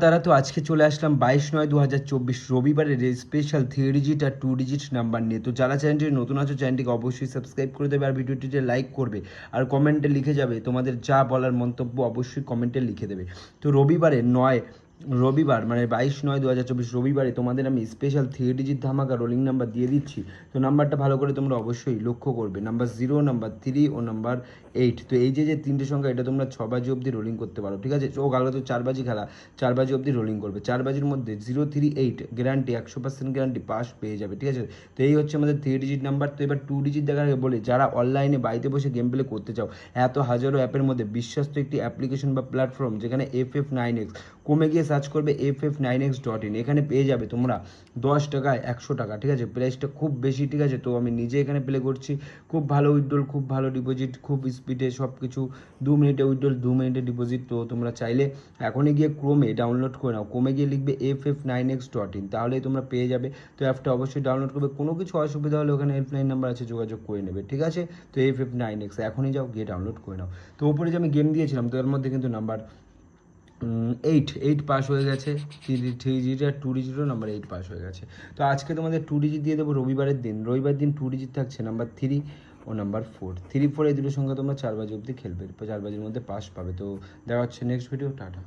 তারা তো আজকে চলে আসলাম 22/9/2024 রবিবারের স্পেশাল 3 ডিজিট আর 2 ডিজিট নাম্বার নিয়ে। তো যারা চ্যানেলটি নতুন আছো চ্যানেলটিকে অবশ্যই সাবস্ক্রাইব করে দেবে আর ভিডিওটিতে লাইক করবে আর কমেন্টে লিখে যাবে তোমাদের যা বলার মন্তব্য অবশ্যই কমেন্টে লিখে দেবে। তো রবিবার মানে 22/9/2024 রবিবারে তোমাদের আমি স্পেশাল 3 ডিজিট ধামাকা রোলিং নাম্বার দিয়ে দিচ্ছি। তো নাম্বারটা ভালো করে তোমরা অবশ্যই লক্ষ্য করবে, নাম্বার 0, নাম্বার 3 ও নাম্বার 8। তো এই যে তিনটে সংখ্যা এটা তোমরা 6 বাজি অবধি রোলিং করতে পারো, ঠিক আছে। ও কালকে তো 4 বাজি খেলা, 4 বাজি অবধি রোলিং করবে। 4 বাজির মধ্যে 038 গ্যারান্টি, 100% গ্যারান্টি পাস পেয়ে যাবে, ঠিক আছে। তো এই হচ্ছে আমাদের 3 ডিজিট নাম্বার। তো এবার 2 ডিজিট দেখার আগে বলি, যারা অনলাইনে বাড়িতে বসে গেম প্লে করতে চাও, এত হাজারো অ্যাপের মধ্যে বিশ্বস্ত একটি অ্যাপ্লিকেশন বা প্ল্যাটফর্ম যেখানে FF9X, কমে গিয়ে সার্চ করবে FF9X.in, এখানে পেয়ে যাবে তোমরা 10 টাকায় 100 টাকা, ঠিক আছে। প্রাইসটা খুব বেশি, ঠিক আছে। তো আমি নিজে এখানে প্লে করছি, খুব ভালো উইথড্রল, খুব ভালো ডিপোজিট, খুব স্পিডে সব কিছু, 2 মিনিটে উইথড্রল, 2 মিনিটে ডিপোজিট। তো তোমরা চাইলে এখনই গিয়ে ক্রোমে ডাউনলোড করে নাও, ক্রোমে গিয়ে লিখবে FF9X.in, তাহলেই তোমরা পেয়ে যাবে। তো অ্যাপটা অবশ্যই ডাউনলোড করবে, কোনো কিছু অসুবিধা হলে ওখানে হেল্পলাইন নাম্বার আছে, যোগাযোগ করে নেবে, ঠিক আছে। তো FF9X এখনই যাও গিয়ে ডাউনলোড করে নাও। তো ওপরে যে আমি গেম দিয়েছিলাম, তো এর মধ্যে কিন্তু নাম্বার 8 পাস হয়ে গেছে। 3 ডিজিট আর 2 ডিজিটও নাম্বার 8 পাস হয়ে গেছে। তো আজকে তোমাদের 2 ডিজিট দিয়ে দেবো রবিবারের দিন। রবিবার দিন 2 ডিজিট থাকছে নাম্বার 3 ও নাম্বার 4। 3, 4 এই দুটো সংখ্যা তোমরা 4 বাজি অবধি খেলবে, 4 বাজির মধ্যে পাস পাবে। তো দেখা হচ্ছে নেক্সট ভিডিও, টাটা।